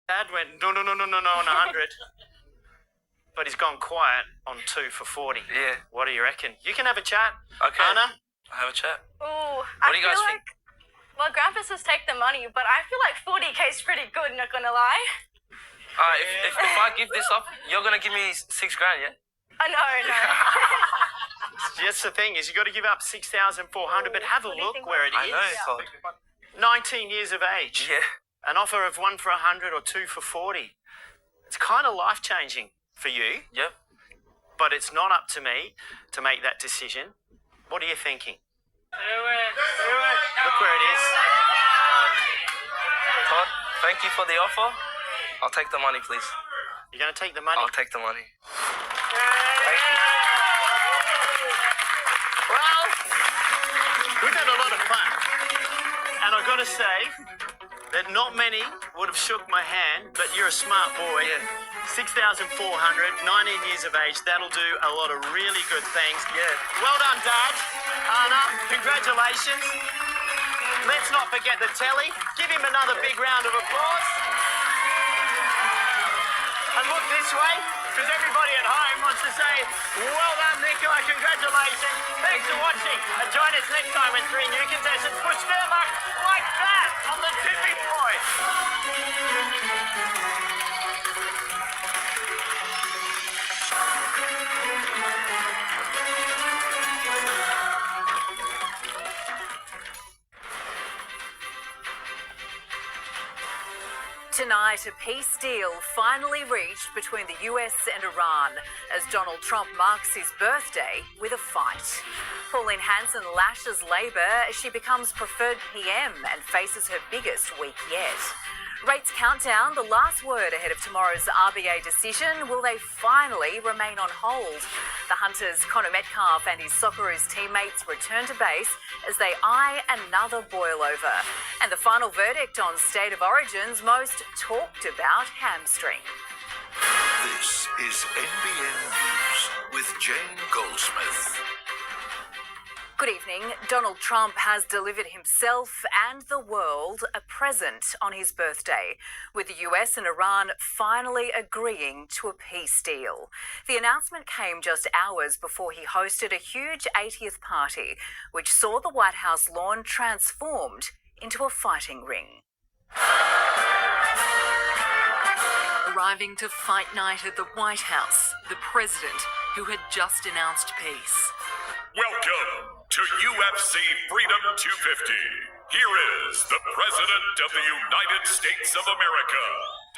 Dad went, no, on 100. But he's gone quiet on 2 for 40. Yeah. What do you reckon? You can have a chat. Okay. Anna? I'll have a chat. Ooh, What do you guys think? Well, Grandpa says take the money, but I feel like 40k is pretty good, not gonna lie. If I give this up, you're going to give me $6,000, yeah? No. That's the thing, is you got to give up 6,400, but have a look where it I is. know, Todd. 19 years of age. Yeah. An offer of 1 for 100 or 2 for 40. It's kind of life-changing for you, Yep. but it's not up to me to make that decision. What are you thinking? Look where it is. Todd, thank you for the offer. I'll take the money, please. You're going to take the money? I'll take the money. Thank you. Well, we've had a lot of fun. And I've got to say that not many would have shook my hand, but you're a smart boy. Yeah. 6,400, 19 years of age, that'll do a lot of really good things. Yeah. Well done, Dad. Anna, congratulations. Let's not forget the telly. Give him another big round of applause. And look this way, because everybody at home wants to say, well done, Nicola, congratulations. Thanks for watching. And join us next time when 3 new contestants push their luck like that on the tipping point. Tonight, a peace deal finally reached between the US and Iran as Donald Trump marks his birthday with a fight. Pauline Hanson lashes Labor as she becomes preferred PM and faces her biggest week yet. Rates count down, the last word ahead of tomorrow's RBA decision. Will they finally remain on hold? The Hunters' Connor Metcalf and his Socceroos teammates return to base as they eye another boil-over. And the final verdict on State of Origin's most talked about hamstring. This is NBN News with Jane Goldsmith. Good evening. Donald Trump has delivered himself and the world a present on his birthday, with the US and Iran finally agreeing to a peace deal. The announcement came just hours before he hosted a huge 80th party, which saw the White House lawn transformed into a fighting ring. Arriving to fight night at the White House, the president, who had just announced peace. Welcome to UFC Freedom 250. Here is the President of the United States of America.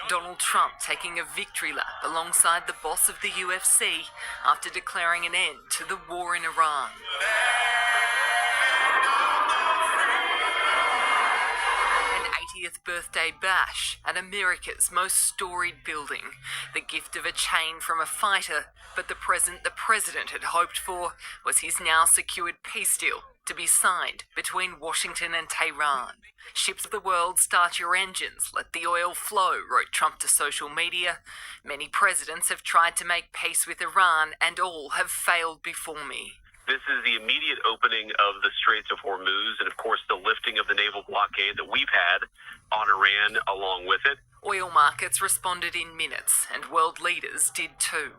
Donald Trump taking a victory lap alongside the boss of the UFC after declaring an end to the war in Iran. An 80th birthday bash at America's most storied building. The gift of a chain from a fighter, but the present the president had hoped for was his now secured peace deal to be signed between Washington and Tehran. Ships of the world, start your engines, let the oil flow, wrote Trump to social media. Many presidents have tried to make peace with Iran and all have failed before me. This is the immediate opening of the Straits of Hormuz and, of course, the lifting of the naval blockade that we've had on Iran along with it. Oil markets responded in minutes, and world leaders did too.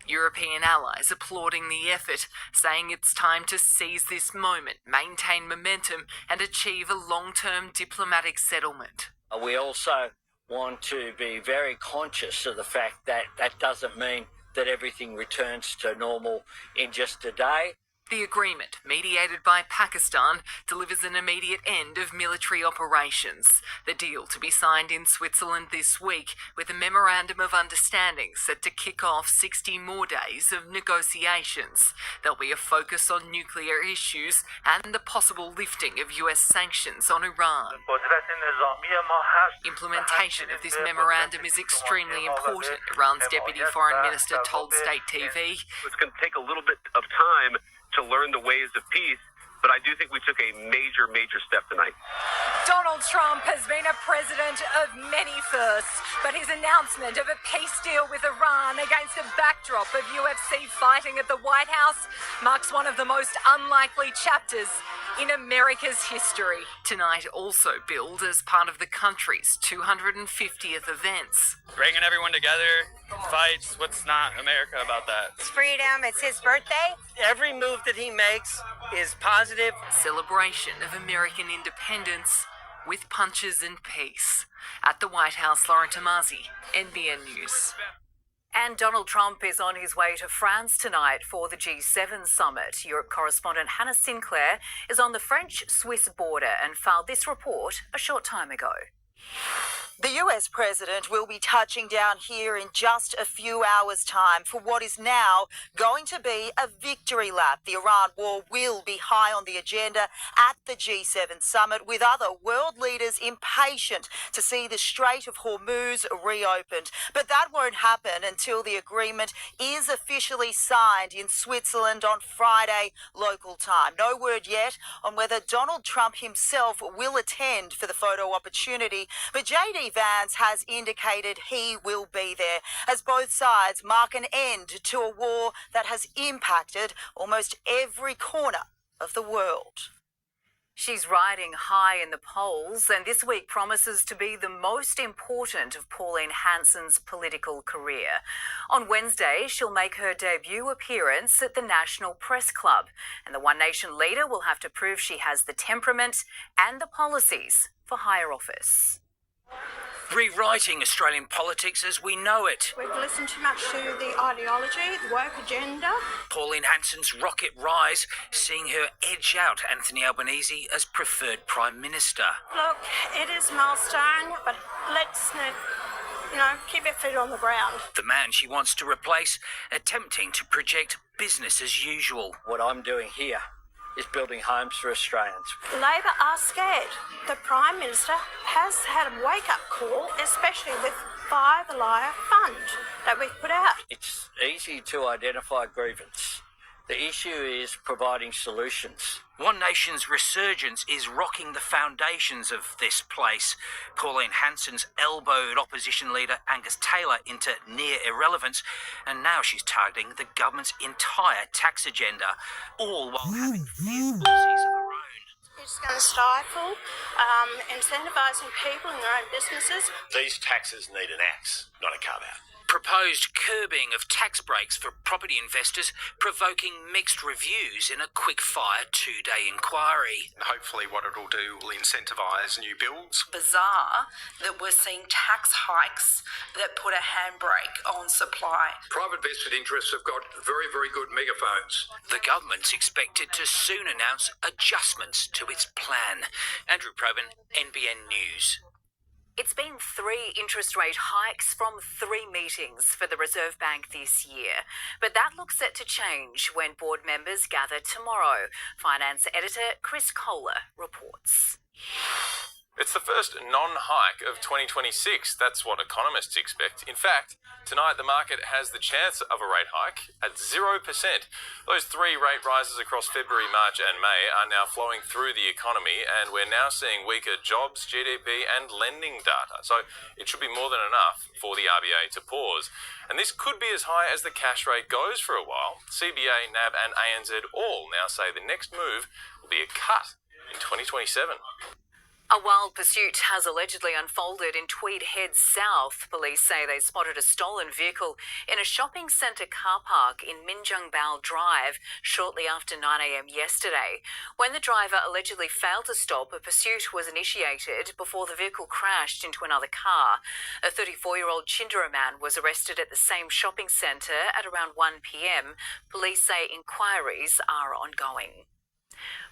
European allies applauding the effort, saying it's time to seize this moment, maintain momentum, and achieve a long-term diplomatic settlement. We also want to be very conscious of the fact that that doesn't mean that everything returns to normal in just a day. The agreement, mediated by Pakistan, delivers an immediate end of military operations. The deal to be signed in Switzerland this week, with a memorandum of understanding set to kick off 60 more days of negotiations. There'll be a focus on nuclear issues and the possible lifting of US sanctions on Iran. Implementation of this memorandum is extremely important, Iran's deputy foreign minister told State TV. It's going to take a little bit of time to learn the ways of peace, but I do think we took a major step tonight. Donald Trump has been a president of many firsts, but his announcement of a peace deal with Iran against a backdrop of UFC fighting at the White House marks one of the most unlikely chapters in America's history. Tonight also billed as part of the country's 250th events. Bringing everyone together, fights, what's not America about that? It's freedom, it's his birthday. Every move that he makes is positive. Celebration of American independence with punches and peace. At the White House, Lauren Tomasi, NBN News. And Donald Trump is on his way to France tonight for the G7 summit. Europe correspondent Hannah Sinclair is on the French-Swiss border and filed this report a short time ago. The US president will be touching down here in just a few hours' time for what is now going to be a victory lap. The Iran war will be high on the agenda at the G7 summit, with other world leaders impatient to see the Strait of Hormuz reopened. But that won't happen until the agreement is officially signed in Switzerland on Friday local time. No word yet on whether Donald Trump himself will attend for the photo opportunity, but JD Vance has indicated he will be there as both sides mark an end to a war that has impacted almost every corner of the world. She's riding high in the polls, and this week promises to be the most important of Pauline Hanson's political career. On Wednesday, she'll make her debut appearance at the National Press Club, and the One Nation leader will have to prove she has the temperament and the policies for higher office. Rewriting Australian politics as we know it. We've listened too much to the ideology, the woke agenda. Pauline Hanson's rocket rise, seeing her edge out Anthony Albanese as preferred Prime Minister. Look, it is a milestone, but let's keep our feet on the ground. The man she wants to replace, attempting to project business as usual. What I'm doing here is building homes for Australians. Labor are scared. The Prime Minister has had a wake-up call, especially with Buy the Liar Fund that we've put out. It's easy to identify grievance. The issue is providing solutions. One Nation's resurgence is rocking the foundations of this place. Pauline Hanson's elbowed opposition leader Angus Taylor into near irrelevance, and now she's targeting the government's entire tax agenda, all while having fierce policies of her own. It's going to stifle incentivising people in their own businesses. These taxes need an axe, not a carve-out. Proposed curbing of tax breaks for property investors, provoking mixed reviews in a quick-fire 2-day inquiry. Hopefully what it'll do will incentivise new builds. Bizarre that we're seeing tax hikes that put a handbrake on supply. Private vested interests have got very, very good megaphones. The government's expected to soon announce adjustments to its plan. Andrew Probyn, NBN News. It's been 3 interest rate hikes from 3 meetings for the Reserve Bank this year. But that looks set to change when board members gather tomorrow. Finance editor Chris Kohler reports. It's the first non-hike of 2026. That's what economists expect. In fact, tonight the market has the chance of a rate hike at 0%. Those 3 rate rises across February, March and May are now flowing through the economy, and we're now seeing weaker jobs, GDP and lending data. So it should be more than enough for the RBA to pause. And this could be as high as the cash rate goes for a while. CBA, NAB and ANZ all now say the next move will be a cut in 2027. A wild pursuit has allegedly unfolded in Tweed Head South. Police say they spotted a stolen vehicle in a shopping centre car park in Minjungbao Drive shortly after 9 a.m. yesterday. When the driver allegedly failed to stop, a pursuit was initiated before the vehicle crashed into another car. A 34-year-old Chindera man was arrested at the same shopping centre at around 1 p.m. Police say inquiries are ongoing.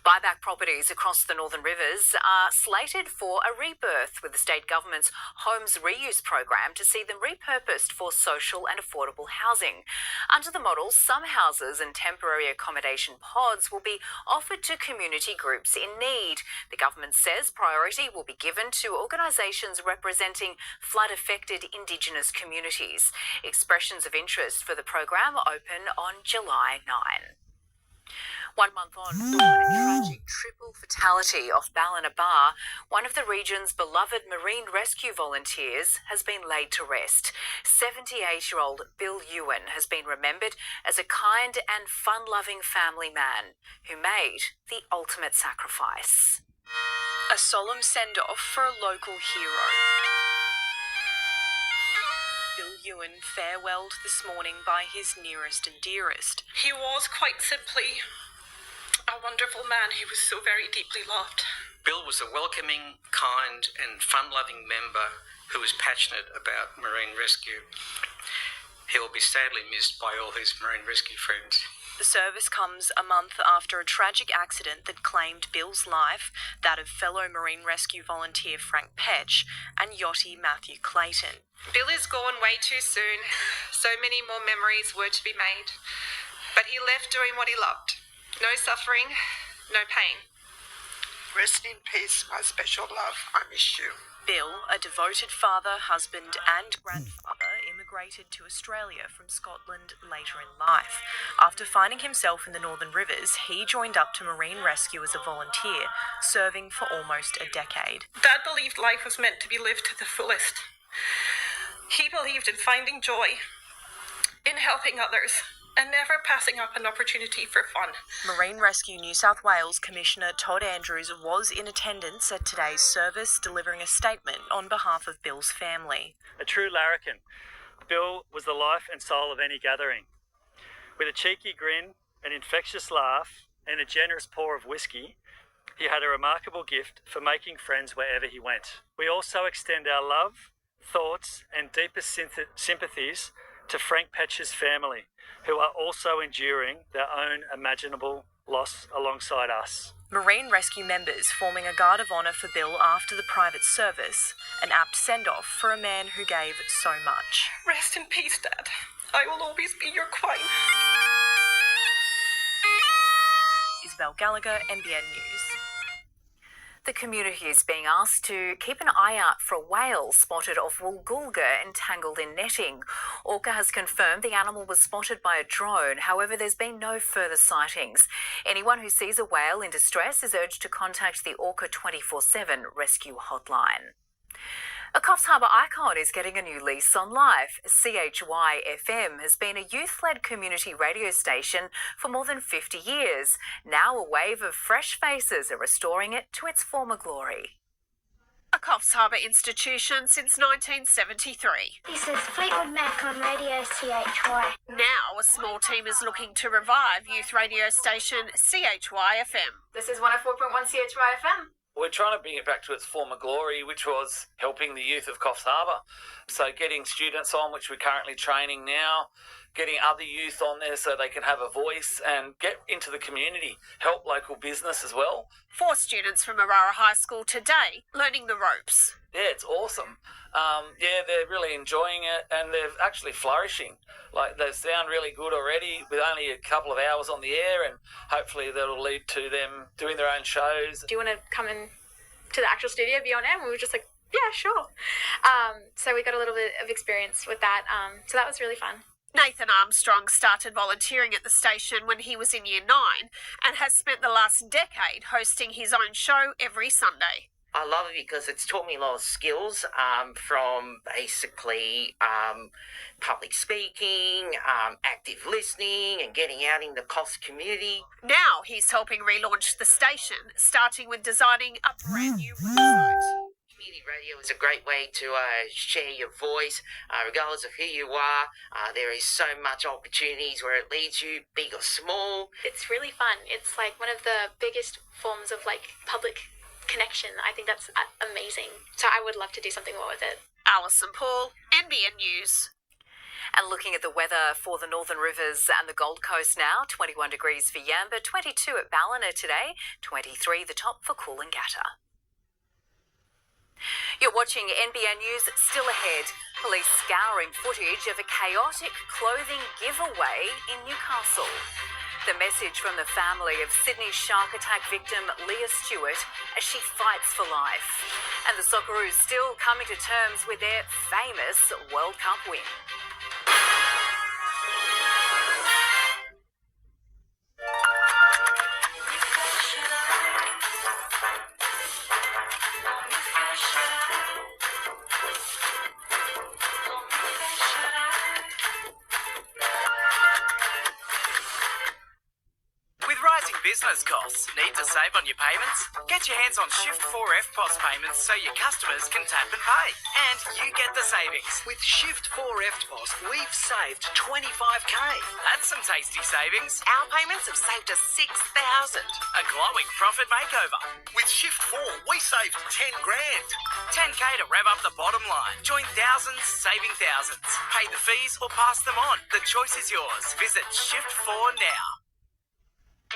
Buyback properties across the Northern Rivers are slated for a rebirth with the state government's Homes Reuse program to see them repurposed for social and affordable housing. Under the model, some houses and temporary accommodation pods will be offered to community groups in need. The government says priority will be given to organisations representing flood-affected Indigenous communities. Expressions of interest for the program open on July 9. 1 month on from a tragic triple fatality off Ballina Bar, one of the region's beloved marine rescue volunteers has been laid to rest. 78-year-old Bill Ewan has been remembered as a kind and fun-loving family man who made the ultimate sacrifice. A solemn send-off for a local hero. Bill Ewan farewelled this morning by his nearest and dearest. He was quite simply a wonderful man who was so very deeply loved. Bill was a welcoming, kind and fun-loving member who was passionate about marine rescue. He will be sadly missed by all his marine rescue friends. The service comes a month after a tragic accident that claimed Bill's life, that of fellow marine rescue volunteer Frank Petch and yachty Matthew Clayton. Bill is gone way too soon. So many more memories were to be made. But he left doing what he loved. No suffering, no pain. Rest in peace, my special love. I miss you. Bill, a devoted father, husband and grandfather, immigrated to Australia from Scotland later in life. After finding himself in the Northern Rivers, he joined up to Marine Rescue as a volunteer, serving for almost a decade. Dad believed life was meant to be lived to the fullest. He believed in finding joy, in helping others, and never passing up an opportunity for fun. Marine Rescue New South Wales Commissioner Todd Andrews was in attendance at today's service, delivering a statement on behalf of Bill's family. A true larrikin, Bill was the life and soul of any gathering. With a cheeky grin, an infectious laugh, and a generous pour of whiskey, he had a remarkable gift for making friends wherever he went. We also extend our love, thoughts, and deepest sympathies to Frank Petch's family, who are also enduring their own imaginable loss alongside us. Marine Rescue members forming a guard of honour for Bill after the private service, an apt send-off for a man who gave so much. Rest in peace, Dad. I will always be your queen. Isabel Gallagher, NBN News. The community is being asked to keep an eye out for a whale spotted off Woolgoolga entangled in netting. Orca has confirmed the animal was spotted by a drone. However, there's been no further sightings. Anyone who sees a whale in distress is urged to contact the Orca 24/7 rescue hotline. A Coffs Harbour icon is getting a new lease on life. CHY-FM has been a youth-led community radio station for more than 50 years. Now a wave of fresh faces are restoring it to its former glory. A Coffs Harbour institution since 1973. This is Fleetwood Mac on Radio CHY. Now a small team is looking to revive youth radio station CHY-FM. This is 104.1 CHY-FM. We're trying to bring it back to its former glory, which was helping the youth of Coffs Harbour. So getting students on, which we're currently training now, getting other youth on there so they can have a voice and get into the community, help local business as well. 4 students from Aurora High School today learning the ropes. Yeah, it's awesome. They're really enjoying it and they're actually flourishing. Like, they sound really good already with only a couple of hours on the air, and hopefully that'll lead to them doing their own shows. Do you want to come in to the actual studio, be on air? And we were just like, yeah, sure. So we got a little bit of experience with that. So that was really fun. Nathan Armstrong started volunteering at the station when he was in Year 9 and has spent the last decade hosting his own show every Sunday. I love it because it's taught me a lot of skills from basically public speaking, active listening and getting out in the Coffs community. Now he's helping relaunch the station, starting with designing a brand new website. Community radio is a great way to share your voice, regardless of who you are. There is so much opportunities where it leads you, big or small. It's really fun. It's like one of the biggest forms of like public connection. I think that's amazing. So I would love to do something more with it. Alison Paul, NBN News. And looking at the weather for the Northern Rivers and the Gold Coast now, 21 degrees for Yamba, 22 at Ballina today, 23 the top for Coolangatta. You're watching NBN News. Still ahead, police scouring footage of a chaotic clothing giveaway in Newcastle. The message from the family of Sydney's shark attack victim Leah Stewart as she fights for life. And the Socceroos still coming to terms with their famous World Cup win. business costs. Need to save on your payments? Get your hands on Shift 4 EFTPOS payments so your customers can tap and pay. And you get the savings. With Shift 4 EFTPOS, we've saved 25k. That's some tasty savings. Our payments have saved us 6,000. A glowing profit makeover. With Shift 4, we saved 10 grand. 10k to rev up the bottom line. Join thousands, saving thousands. Pay the fees or pass them on. The choice is yours. Visit Shift 4 now.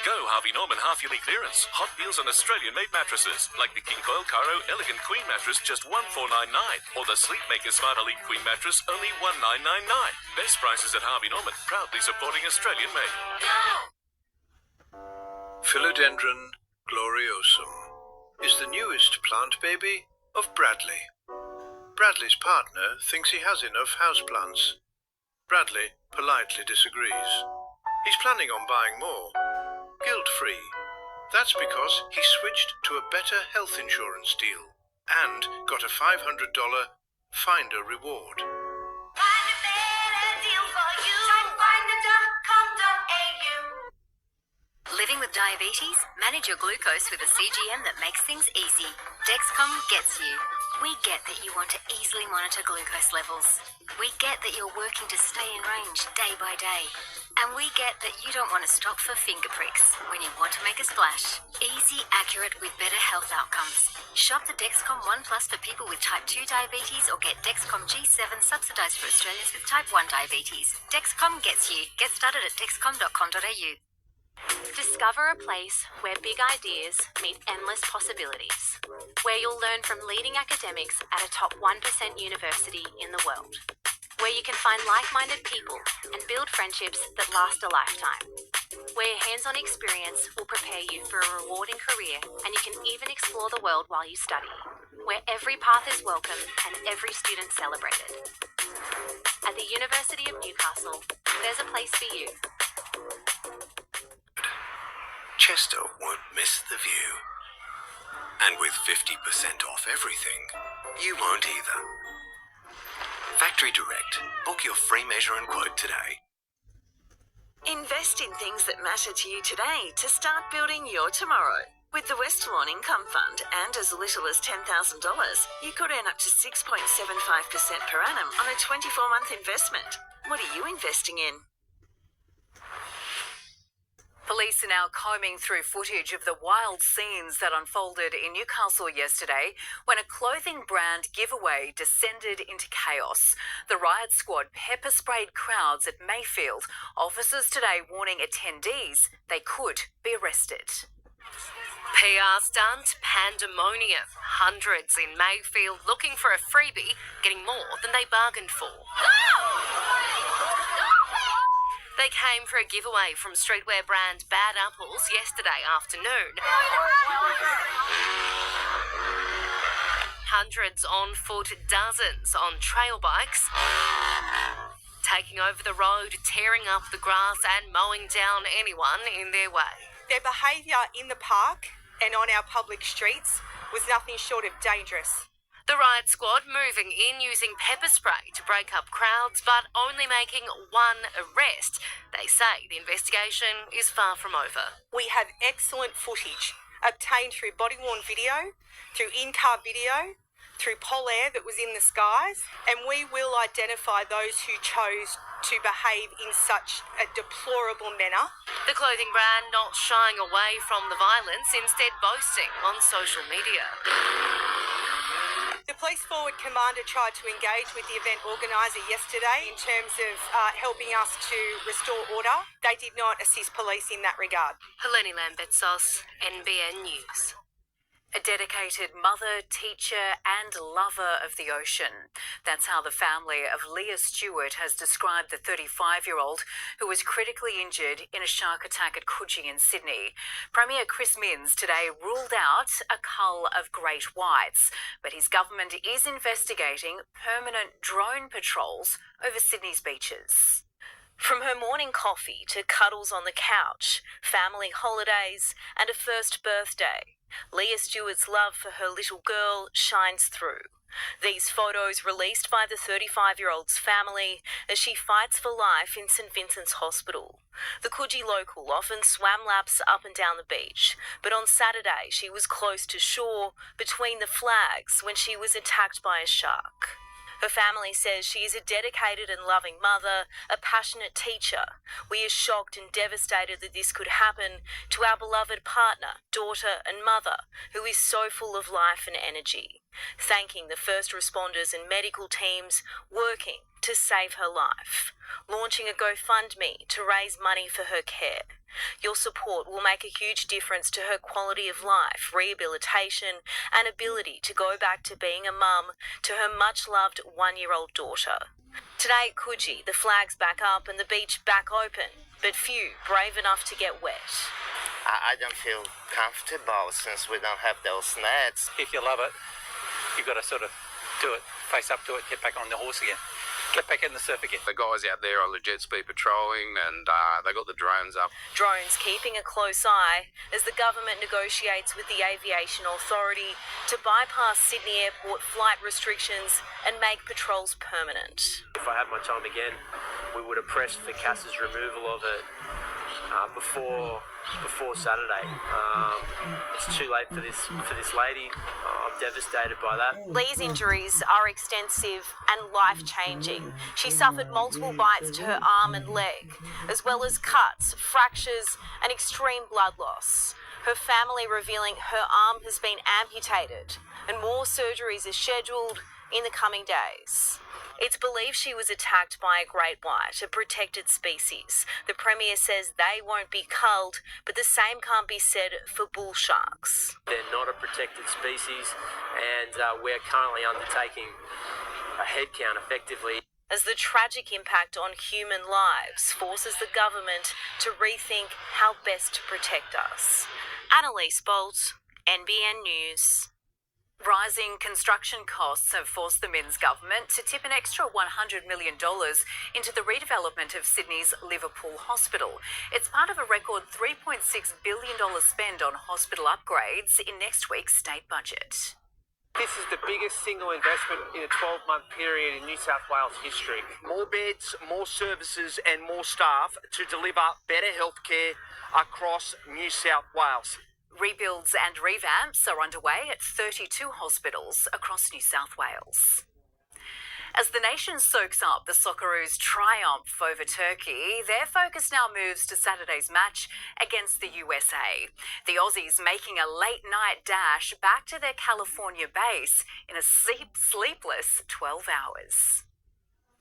Go Harvey Norman half-yearly clearance. Hot deals on Australian-made mattresses, like the King Coil Caro Elegant Queen mattress, just $1,499, or the Sleepmaker Smart Elite Queen mattress, only $1,999. Best prices at Harvey Norman, proudly supporting Australian-made. Philodendron gloriosum is the newest plant baby of Bradley. Bradley's partner thinks he has enough houseplants. Bradley politely disagrees. He's planning on buying more. Guilt-free. That's because he switched to a better health insurance deal and got a $500 Finder reward. Find a better deal for you. Finder.com.au. Living with diabetes? Manage your glucose with a CGM that makes things easy. Dexcom gets you. We get that you want to easily monitor glucose levels. We get that you're working to stay in range day by day. And we get that you don't want to stop for finger pricks when you want to make a splash. Easy, accurate, with better health outcomes. Shop the Dexcom One Plus for people with type 2 diabetes or get Dexcom G7 subsidised for Australians with type 1 diabetes. Dexcom gets you. Get started at dexcom.com.au. Discover a place where big ideas meet endless possibilities, where you'll learn from leading academics at a top 1% university in the world, where you can find like-minded people and build friendships that last a lifetime, where hands-on experience will prepare you for a rewarding career and you can even explore the world while you study, where every path is welcome and every student celebrated. At the University of Newcastle, there's a place for you. Chester won't miss the view. And with 50% off everything, you won't either. Factory Direct. Book your free measure and quote today. Invest in things that matter to you today to start building your tomorrow. With the Westlawn Income Fund and as little as $10,000, you could earn up to 6.75% per annum on a 24-month investment. What are you investing in? Police are now combing through footage of the wild scenes that unfolded in Newcastle yesterday when a clothing brand giveaway descended into chaos. The riot squad pepper sprayed crowds at Mayfield. Officers today warning attendees they could be arrested. PR stunt, pandemonium. Hundreds in Mayfield looking for a freebie, getting more than they bargained for. They came for a giveaway from streetwear brand Bad Apples yesterday afternoon. Hundreds on foot, dozens on trail bikes, taking over the road, tearing up the grass and mowing down anyone in their way. Their behaviour in the park and on our public streets was nothing short of dangerous. The riot squad moving in using pepper spray to break up crowds, but only making one arrest. They say the investigation is far from over. We have excellent footage obtained through body-worn video, through in-car video, through pol air that was in the skies, and we will identify those who chose to behave in such a deplorable manner. The clothing brand not shying away from the violence, instead boasting on social media. The Police Forward Commander tried to engage with the event organiser yesterday in terms of helping us to restore order. They did not assist police in that regard. Helene Lambetsos, NBN News. A dedicated mother, teacher and lover of the ocean. That's how the family of Leah Stewart has described the 35-year-old who was critically injured in a shark attack at Coogee in Sydney. Premier Chris Minns today ruled out a cull of great whites, but his government is investigating permanent drone patrols over Sydney's beaches. From her morning coffee to cuddles on the couch, family holidays and a first birthday, Leah Stewart's love for her little girl shines through. These photos released by the 35-year-old's family as she fights for life in St Vincent's Hospital. The Coogee local often swam laps up and down the beach, but on Saturday she was close to shore between the flags when she was attacked by a shark. Her family says she is a dedicated and loving mother, a passionate teacher. We are shocked and devastated that this could happen to our beloved partner, daughter and mother, who is so full of life and energy. Thanking the first responders and medical teams working to save her life. Launching a GoFundMe to raise money for her care. Your support will make a huge difference to her quality of life, rehabilitation, and ability to go back to being a mum to her much-loved one-year-old daughter. Today at Coogee, the flag's back up and the beach back open, but few brave enough to get wet. I don't feel comfortable since we don't have those nets. If you love it, you've got to sort of do it, face up to it, get back on the horse again. Get back in the surf again. The guys out there are legit speed patrolling and they got the drones up. Drones keeping a close eye as the government negotiates with the Aviation Authority to bypass Sydney Airport flight restrictions and make patrols permanent. If I had my time again, we would have pressed for Cass's removal of it before Saturday. It's too late for this lady. I'm devastated by that. Lee's injuries are extensive and life-changing. She suffered multiple bites to her arm and leg, as well as cuts, fractures, and extreme blood loss. Her family revealing her arm has been amputated, and more surgeries are scheduled in the coming days. It's believed she was attacked by a great white, a protected species. The Premier says they won't be culled, but the same can't be said for bull sharks. They're not a protected species, and we're currently undertaking a head count effectively. As the tragic impact on human lives forces the government to rethink how best to protect us. Annalise Bolt, NBN News. Rising construction costs have forced the Minns government to tip an extra $100 million into the redevelopment of Sydney's Liverpool Hospital. It's part of a record $3.6 billion spend on hospital upgrades in next week's state budget. This is the biggest single investment in a 12-month period in New South Wales history. More beds, more services and more staff to deliver better healthcare across New South Wales. Rebuilds and revamps are underway at 32 hospitals across New South Wales. As the nation soaks up the Socceroos' triumph over Turkey, their focus now moves to Saturday's match against the USA. The Aussies making a late-night dash back to their California base in a sleepless 12 hours.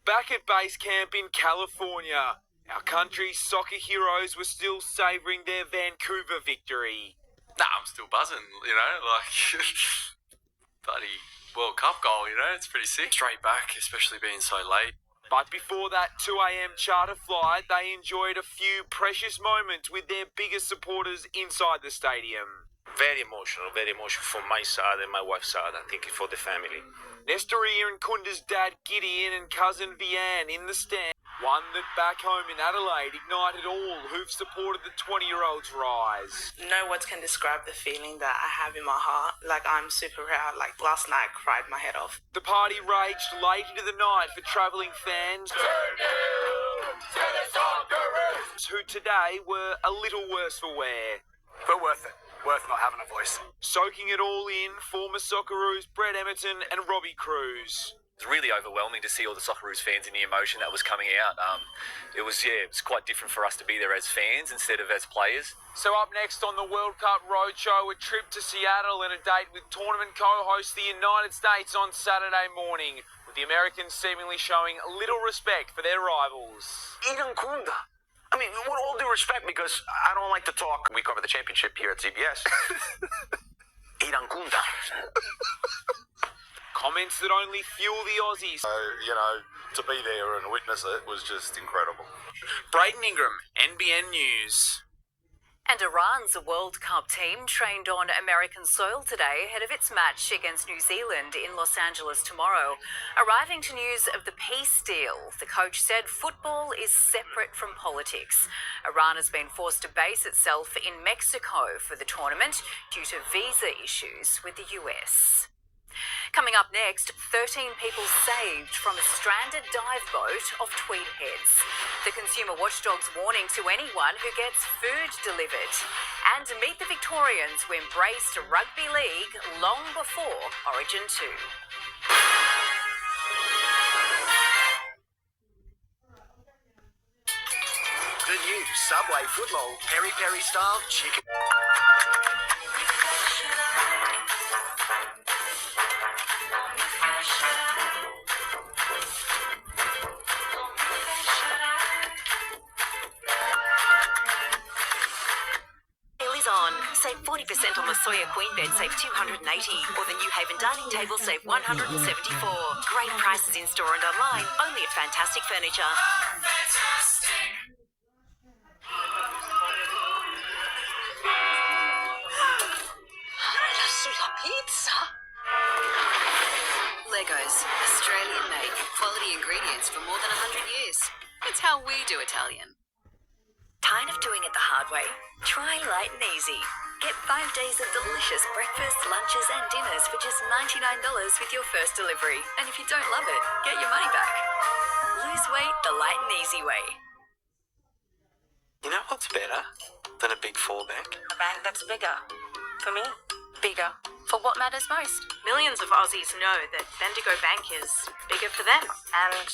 Back at base camp in California, our country's soccer heroes were still savouring their Vancouver victory. I'm still buzzing, bloody World Cup goal, it's pretty sick. Straight back, especially being so late. But before that 2 a.m. charter flight, they enjoyed a few precious moments with their biggest supporters inside the stadium. Very emotional for my side and my wife's side, I think for the family. Nestoria and Kunda's dad Gideon and cousin Vianne in the stand. One that back home in Adelaide ignited all who've supported the 20-year-old's rise. No words can describe the feeling that I have in my heart. I'm super proud. Last night I cried my head off. The party raged late into the night for travelling fans who today were a little worse for wear. But worth it. Worth not having a voice. Soaking it all in, former Socceroos Brett Emerton and Robbie Cruz. It was really overwhelming to see all the Socceroos fans and the emotion that was coming out. It was quite different for us to be there as fans instead of as players. So up next on the World Cup Roadshow, a trip to Seattle and a date with tournament co-host the United States on Saturday morning, with the Americans seemingly showing little respect for their rivals. Eden Kunda. I mean, with all due respect, because I don't like to talk. We cover the championship here at CBS. Eden Kunda. Comments that only fuel the Aussies. To be there and witness it was just incredible. Brayden Ingram, NBN News. And Iran's World Cup team trained on American soil today ahead of its match against New Zealand in Los Angeles tomorrow. Arriving to news of the peace deal, the coach said football is separate from politics. Iran has been forced to base itself in Mexico for the tournament due to visa issues with the US. Coming up next, 13 people saved from a stranded dive boat off Tweed Heads. The Consumer Watchdog's warning to anyone who gets food delivered. And meet the Victorians who embraced rugby league long before Origin 2. The new Subway footlong peri-peri style chicken. Save 40% on the Sawyer Queen bed, save $280. Or the New Haven dining table, save $174. Great prices in store and online, only at Fantastic Furniture. La pizza. Legos, Australian made, quality ingredients for more than 100 years. It's how we do Italian. Tired of doing it the hard way? Try Light and Easy. Get 5 days of delicious breakfasts, lunches and dinners for just $99 with your first delivery. And if you don't love it, get your money back. Lose weight the Light and Easy way. You know what's better than a big 4 bank? A bank that's bigger. For me, Bigger. For what matters most? millions of Aussies know that Bendigo Bank is bigger for them. And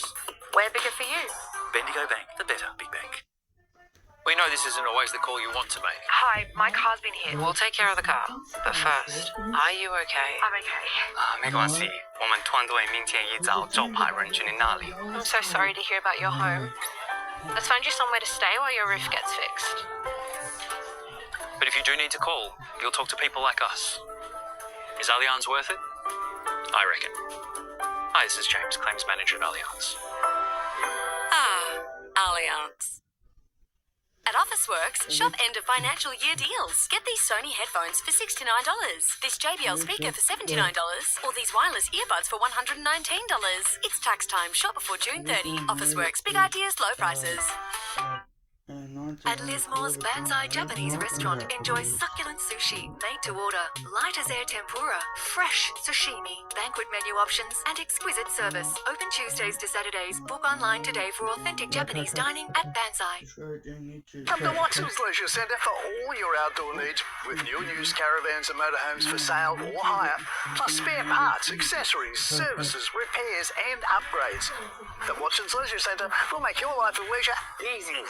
we're bigger for you. Bendigo Bank, the better big bank. We know this isn't always the call you want to make. Hi, my car's been hit. We'll take care of the car. But first, are you okay? I'm okay. 没关系，我们团队明天一早就派人去你那里。 I'm so sorry to hear about your home. Let's find you somewhere to stay while your roof gets fixed. But if you do need to call, you'll talk to people like us. Is Allianz worth it? I reckon. Hi, this is James, Claims Manager at Allianz. Allianz. At Officeworks, shop end of financial year deals. Get these Sony headphones for $69, this JBL speaker for $79, or these wireless earbuds for $119. It's tax time. Shop before June 30. Officeworks, big ideas, low prices. At Lismore's Banzai Japanese restaurant, enjoy succulent sushi, made to order, light as air tempura, fresh sashimi, banquet menu options, and exquisite service. Open Tuesdays to Saturdays. Book online today for authentic Japanese dining at Banzai. From the Watson's Leisure Centre for all your outdoor needs, with new used caravans and motorhomes for sale or hire, plus spare parts, accessories, services, repairs and upgrades. The Watson's Leisure Centre will make your life of leisure easy.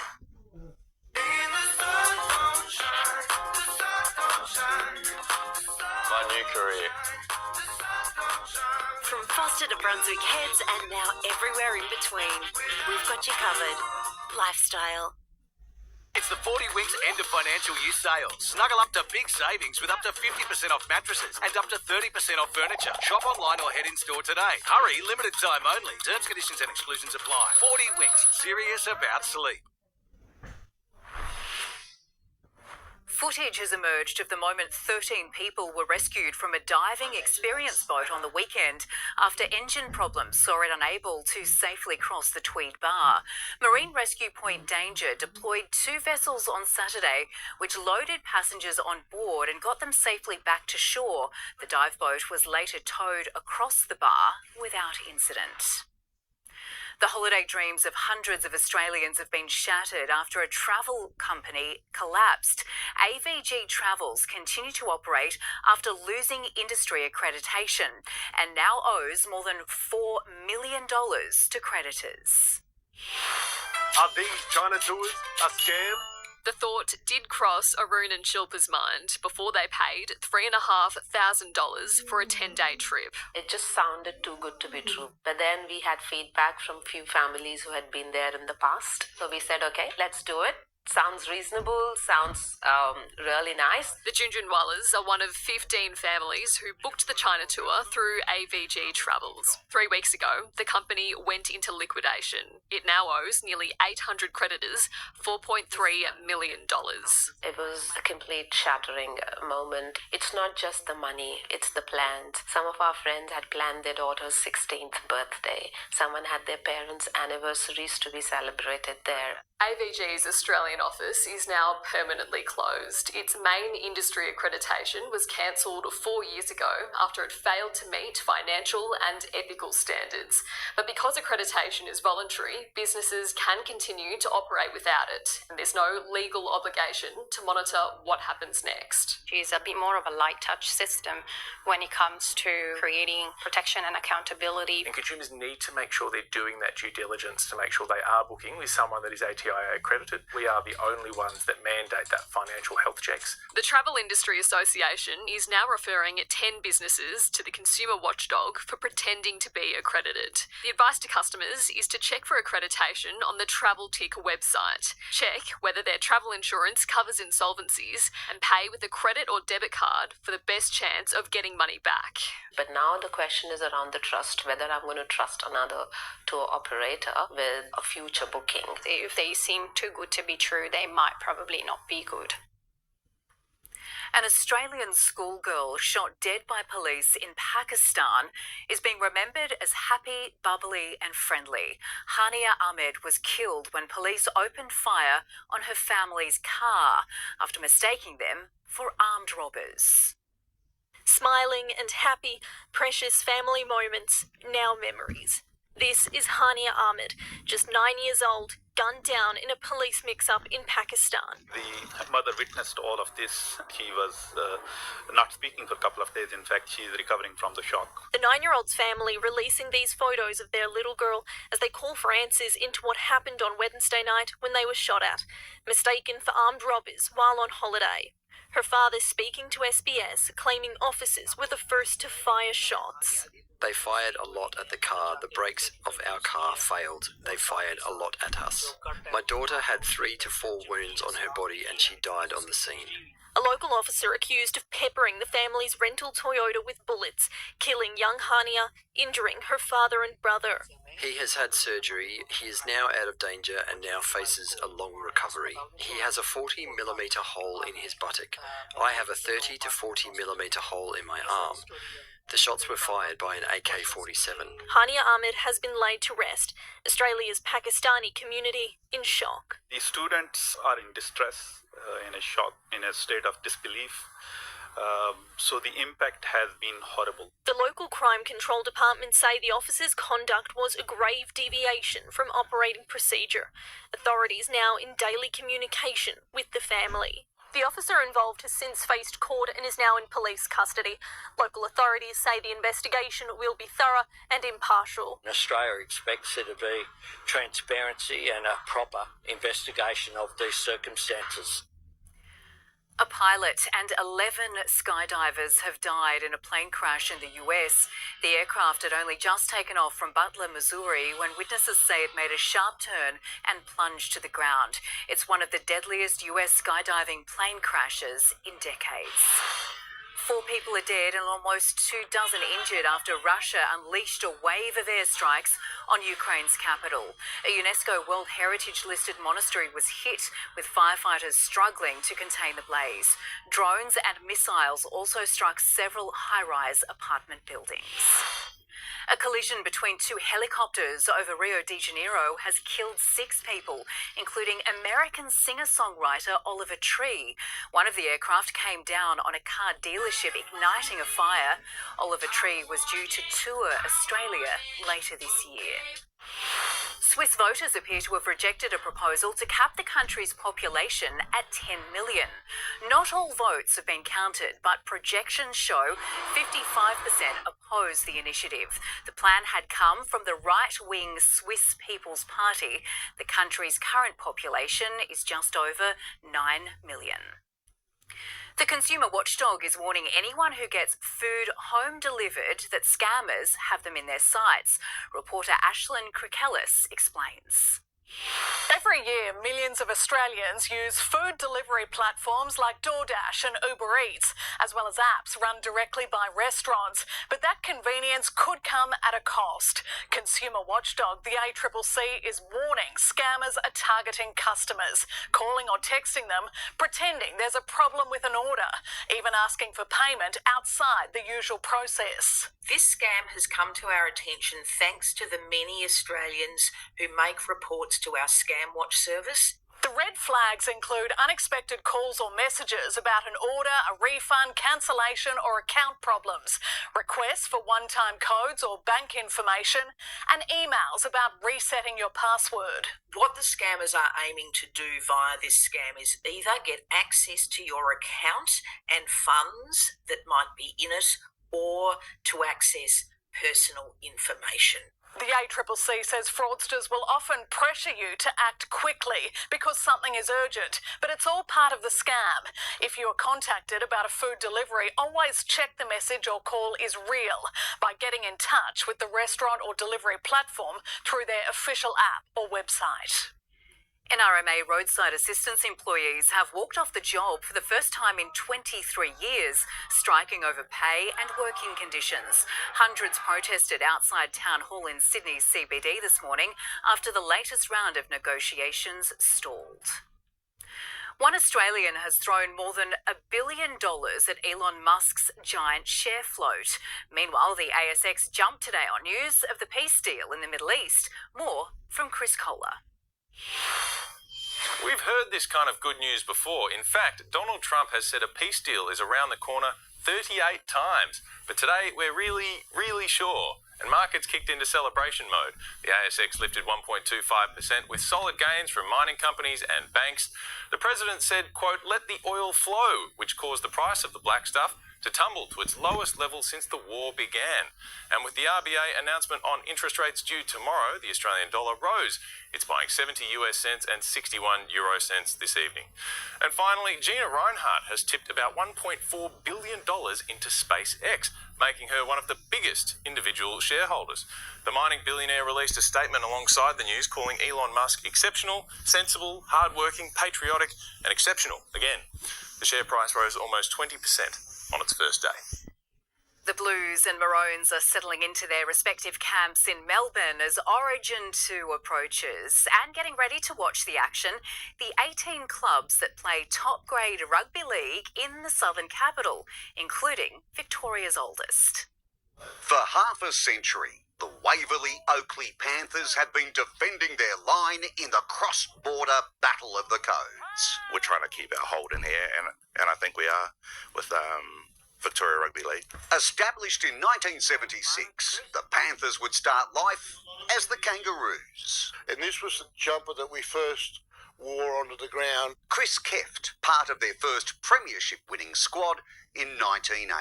My new career. From Foster to Brunswick Heads and now everywhere in between, we've got you covered. Lifestyle. It's the 40 Winks end of financial year sale. Snuggle up to big savings with up to 50% off mattresses and up to 30% off furniture. Shop online or head in store today. Hurry, limited time only. Terms, conditions and exclusions apply. 40 Winks, serious about sleep. Footage has emerged of the moment 13 people were rescued from a diving experience boat on the weekend after engine problems saw it unable to safely cross the Tweed Bar. Marine Rescue Point Danger deployed 2 vessels on Saturday, which loaded passengers on board and got them safely back to shore. The dive boat was later towed across the bar without incident. The holiday dreams of hundreds of Australians have been shattered after a travel company collapsed. AVG Travels continue to operate after losing industry accreditation and now owes more than $4 million to creditors. Are these China tours a scam? The thought did cross Arun and Shilpa's mind before they paid $3,500 for a 10-day trip. It just sounded too good to be true. But then we had feedback from few families who had been there in the past. So we said, okay, let's do it. Sounds reasonable, sounds really nice. The Junjunwalas are one of 15 families who booked the China tour through AVG Travels. 3 weeks ago, the company went into liquidation. It now owes nearly 800 creditors $4.3 million. It was a complete shattering moment. It's not just the money, it's the plans. Some of our friends had planned their daughter's 16th birthday. Someone had their parents' anniversaries to be celebrated there. AVG's Australian office is now permanently closed. Its main industry accreditation was cancelled 4 years ago after it failed to meet financial and ethical standards. But because accreditation is voluntary, businesses can continue to operate without it, and there's no legal obligation to monitor what happens next. It's a bit more of a light touch system when it comes to creating protection and accountability. And consumers need to make sure they're doing that due diligence to make sure they are booking with someone that is ATIA accredited. We are the only ones that mandate that financial health checks. The Travel Industry Association is now referring 10 businesses to the consumer watchdog for pretending to be accredited. The advice to customers is to check for accreditation on the Travel Tick website. Check whether their travel insurance covers insolvencies and pay with a credit or debit card for the best chance of getting money back. But now the question is around the trust, whether I'm going to trust another tour operator with a future booking. If they seem too good to be true, they might probably not be good. An Australian schoolgirl shot dead by police in Pakistan is being remembered as happy, bubbly and friendly. Hania Ahmed was killed when police opened fire on her family's car after mistaking them for armed robbers. Smiling and happy, precious family moments, now memories. This is Hania Ahmed, just 9 years old, gunned down in a police mix-up in Pakistan. The mother witnessed all of this. He was not speaking for a couple of days. In fact, she is recovering from the shock. The 9-year-old's family releasing these photos of their little girl as they call for answers into what happened on Wednesday night when they were shot at, mistaken for armed robbers while on holiday. Her father speaking to SBS, claiming officers were the first to fire shots. They fired a lot at the car. The brakes of our car failed. They fired a lot at us. My daughter had 3 to 4 wounds on her body and she died on the scene. A local officer accused of peppering the family's rental Toyota with bullets, killing young Hania, injuring her father and brother. He has had surgery. He is now out of danger and now faces a long recovery. He has a 40mm hole in his buttock. I have a 30 to 40mm hole in my arm. The shots were fired by an AK-47. Hania Ahmed has been laid to rest. Australia's Pakistani community in shock. The students are in distress, in a shock, in a state of disbelief. So the impact has been horrible. The local crime control department say the officers' conduct was a grave deviation from operating procedure. Authorities now in daily communication with the family. The officer involved has since faced court and is now in police custody. Local authorities say the investigation will be thorough and impartial. Australia expects there to be transparency and a proper investigation of these circumstances. A pilot and 11 skydivers have died in a plane crash in the US. The aircraft had only just taken off from Butler, Missouri, when witnesses say it made a sharp turn and plunged to the ground. It's one of the deadliest US skydiving plane crashes in decades. 4 people are dead and almost 24 injured after Russia unleashed a wave of airstrikes on Ukraine's capital. A UNESCO World Heritage listed monastery was hit, with firefighters struggling to contain the blaze. Drones and missiles also struck several high-rise apartment buildings. A collision between 2 helicopters over Rio de Janeiro has killed 6 people, including American singer-songwriter Oliver Tree. One of the aircraft came down on a car dealership, igniting a fire. Oliver Tree was due to tour Australia later this year. Swiss voters appear to have rejected a proposal to cap the country's population at 10 million. Not all votes have been counted, but projections show 55% oppose the initiative. The plan had come from the right-wing Swiss People's Party. The country's current population is just over 9 million. The consumer watchdog is warning anyone who gets food home delivered that scammers have them in their sights. Reporter Ashlyn Krikelis explains. Every year, millions of Australians use food delivery platforms like DoorDash and Uber Eats, as well as apps run directly by restaurants. But that convenience could come at a cost. Consumer watchdog the ACCC is warning scammers are targeting customers, calling or texting them, pretending there's a problem with an order, even asking for payment outside the usual process. This scam has come to our attention thanks to the many Australians who make reports to our Scam Watch service. The red flags include unexpected calls or messages about an order, a refund, cancellation or account problems, requests for one-time codes or bank information, and emails about resetting your password. What the scammers are aiming to do via this scam is either get access to your account and funds that might be in it, or to access personal information. The ACCC says fraudsters will often pressure you to act quickly because something is urgent, but it's all part of the scam. If you are contacted about a food delivery, always check the message or call is real by getting in touch with the restaurant or delivery platform through their official app or website. NRMA roadside assistance employees have walked off the job for the first time in 23 years, striking over pay and working conditions. Hundreds protested outside Town Hall in Sydney's CBD this morning after the latest round of negotiations stalled. One Australian has thrown more than $1 billion at Elon Musk's giant share float. Meanwhile, the ASX jumped today on news of the peace deal in the Middle East. More from Chris Kohler. We've heard this kind of good news before. In fact, Donald Trump has said a peace deal is around the corner 38 times. But today, we're really, really sure. And markets kicked into celebration mode. The ASX lifted 1.25% with solid gains from mining companies and banks. The president said, quote, "Let the oil flow," which caused the price of the black stuff to tumble to its lowest level since the war began. And with the RBA announcement on interest rates due tomorrow, the Australian dollar rose. It's buying 70 US cents and 61 euro cents this evening. And finally, Gina Rinehart has tipped about $1.4 billion into SpaceX, making her one of the biggest individual shareholders. The mining billionaire released a statement alongside the news calling Elon Musk exceptional, sensible, hardworking, patriotic, and exceptional again. The share price rose almost 20% on its first day. The Blues and Maroons are settling into their respective camps in Melbourne as Origin 2 approaches and getting ready to watch the action. The 18 clubs that play top-grade rugby league in the Southern Capital, including Victoria's oldest. For half a century, the Waverley Oakley Panthers have been defending their line in the cross-border battle of the codes. We're trying to keep our hold in here, and I think we are with Victoria Rugby League. Established in 1976, the Panthers would start life as the Kangaroos. And this was the jumper that we first wore onto the ground. Chris Keft, part of their first premiership-winning squad in 1980.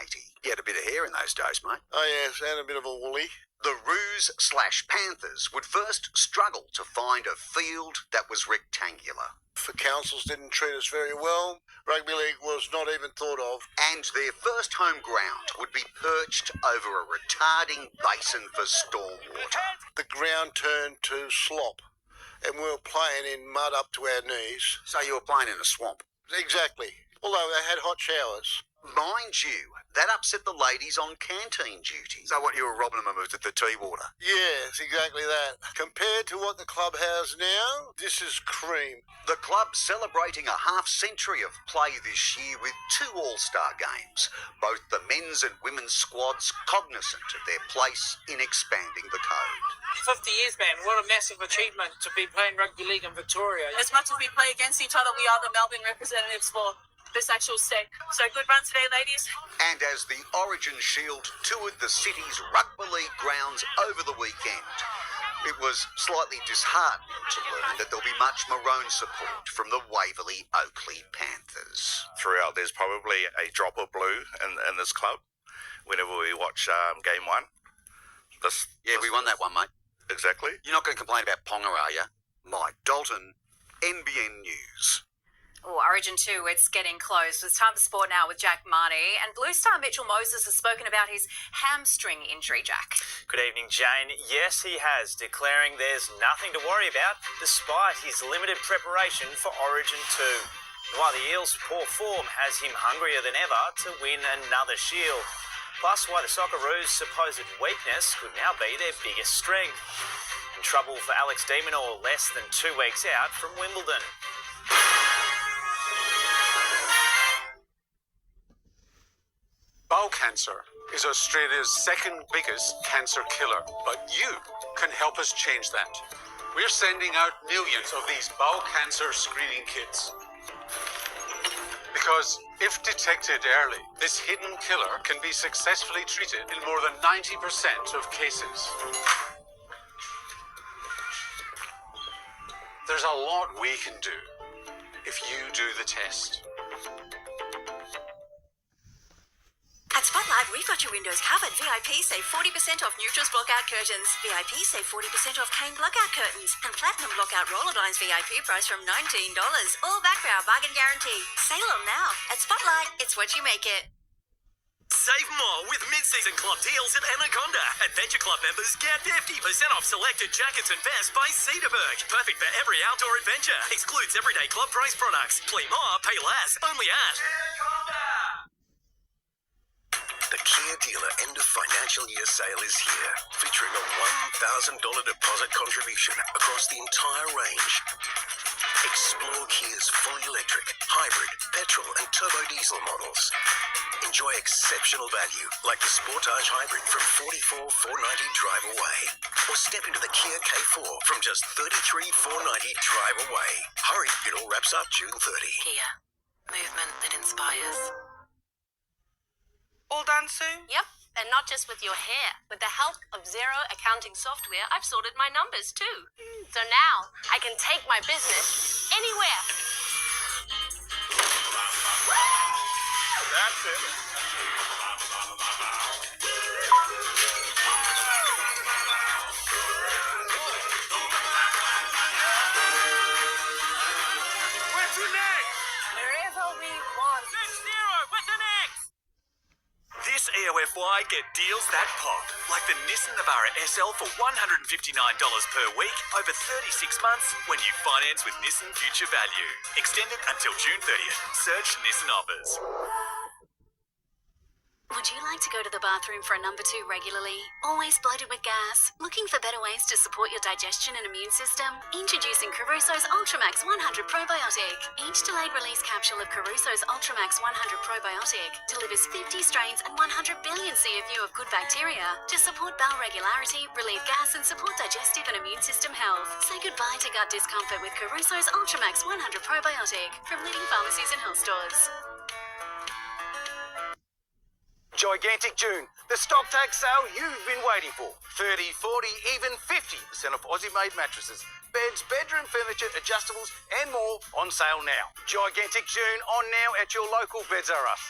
You had a bit of hair in those days, mate. Oh yes, and a bit of a woolly. The Roos/Panthers would first struggle to find a field that was rectangular. The councils didn't treat us very well. Rugby league was not even thought of. And their first home ground would be perched over a retarding basin for stormwater. The ground turned to slop, and we were playing in mud up to our knees. So you were playing in a swamp? Exactly. Although they had hot showers. Mind you, that upset the ladies on canteen duty. So what, you were robbing them of the tea water? Yes, exactly that. Compared to what the club has now, this is cream. The club's celebrating a half-century of play this year with 2 All-Star games, both the men's and women's squads cognizant of their place in expanding the code. 50 years, man. What a massive achievement to be playing rugby league in Victoria. As much as we play against each other, we are the Melbourne representatives for this actual state. So good run today, ladies. And as the Origin Shield toured the city's rugby league grounds over the weekend, it was slightly disheartening to learn that there'll be much Maroon support from the Waverley Oakley Panthers. Throughout, there's probably a drop of blue in this club whenever we watch game one. We won that one, mate. Exactly. You're not going to complain about Ponga, are you? Mike Dalton, NBN News. Oh, Origin 2, it's getting close. It's time for sport now with Jack Mahony. And Blue Star Mitchell Moses has spoken about his hamstring injury, Jack. Good evening, Jane. Yes, he has, declaring there's nothing to worry about despite his limited preparation for Origin 2. While the Eels' poor form has him hungrier than ever to win another shield. Plus, why the Socceroos' supposed weakness could now be their biggest strength. And trouble for Alex de Minaur less than 2 weeks out from Wimbledon. Bowel cancer is Australia's second biggest cancer killer, but you can help us change that. We're sending out millions of these bowel cancer screening kits. Because if detected early, this hidden killer can be successfully treated in more than 90% of cases. There's a lot we can do if you do the test. At Spotlight, we've got your windows covered. VIP save 40% off Neutrals blockout curtains. VIP save 40% off Kane blockout curtains. And Platinum blockout roller blinds VIP price from $19. All back for our bargain guarantee. Sale on now. At Spotlight, it's what you make it. Save more with mid-season club deals at Anaconda. Adventure Club members get 50% off selected jackets and vests by Cedarburg. Perfect for every outdoor adventure. Excludes everyday club price products. Play more, pay less. Only at The Kia dealer end of financial year sale is here, featuring a $1,000 deposit contribution across the entire range. Explore Kia's fully electric, hybrid, petrol and turbo diesel models. Enjoy exceptional value like the Sportage Hybrid from $44,490 drive away. Or step into the Kia K4 from just $33,490 drive away. Hurry, it all wraps up June 30. Kia. Movement that inspires. All done, Sue? Yep, and not just with your hair. With the help of Xero accounting software, I've sorted my numbers too. So now I can take my business anywhere. That's it. What's your next? Wherever we want. Search Xero with an X. This EOFY, get deals that pop. Like the Nissan Navara SL for $159 per week over 36 months when you finance with Nissan Future Value. Extended until June 30th. Search Nissan offers. Would you like to go to the bathroom for a number 2 regularly? Always bloated with gas? Looking for better ways to support your digestion and immune system? Introducing Caruso's Ultramax 100 Probiotic. Each delayed release capsule of Caruso's Ultramax 100 Probiotic delivers 50 strains and 100 billion CFU of good bacteria to support bowel regularity, relieve gas and support digestive and immune system health. Say goodbye to gut discomfort with Caruso's Ultramax 100 Probiotic from leading pharmacies and health stores. Gigantic June, the stock take sale you've been waiting for. 30, 40, even 50% off Aussie-made mattresses, beds, bedroom furniture, adjustables and more on sale now. Gigantic June on now at your local Beds R Us.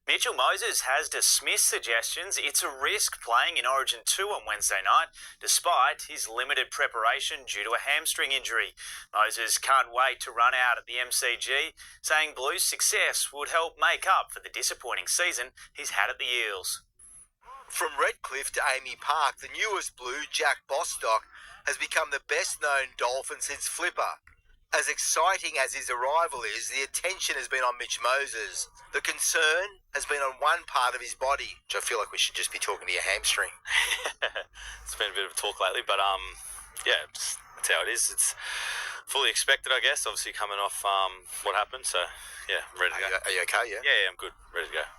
Mitchell Moses has dismissed suggestions it's a risk playing in Origin 2 on Wednesday night, despite his limited preparation due to a hamstring injury. Moses can't wait to run out at the MCG, saying Blues' success would help make up for the disappointing season he's had at the Eels. From Redcliffe to Amy Park, the newest Blue, Jack Bostock, has become the best-known Dolphin since Flipper. As exciting as his arrival is, the attention has been on Mitch Moses. The concern has been on one part of his body, which I feel like we should just be talking to your hamstring. It's been a bit of a talk lately, but yeah, that's how it is. It's fully expected, I guess. Obviously coming off what happened, so yeah, I'm ready to go. Are you okay? Yeah. Yeah, I'm good. Ready to go.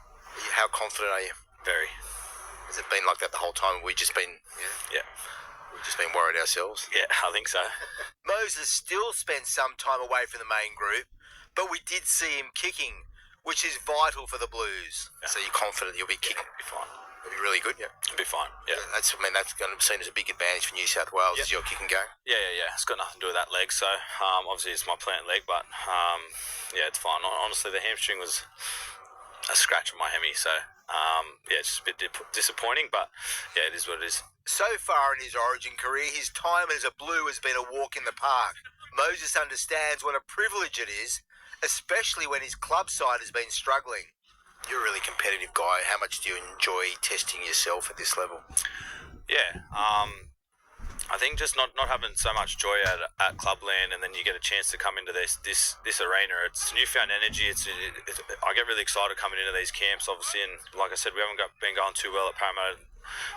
How confident are you? Very. Has it been like that the whole time? We've just been worried ourselves. Yeah, I think so. Moses still spent some time away from the main group, but we did see him kicking, which is vital for the Blues. Yeah. So you're confident you'll be kicking? It'll be fine. It'll be really good, yeah. It'll be fine, yeah. That's going to be seen as a big advantage for New South Wales as your kicking game. Yeah. It's got nothing to do with that leg, so obviously it's my plant leg, but yeah, it's fine. Honestly, the hamstring was a scratch on my hemi, so yeah, it's just a bit disappointing, but yeah, it is what it is. So far in his Origin career, his time as a Blue has been a walk in the park. Moses understands what a privilege it is, especially when his club side has been struggling. You're a really competitive guy. How much do you enjoy testing yourself at this level? Yeah, I think just not having so much joy at Clubland, and then you get a chance to come into this arena. It's newfound energy. I get really excited coming into these camps, obviously, and like I said, we haven't been going too well at Parramatta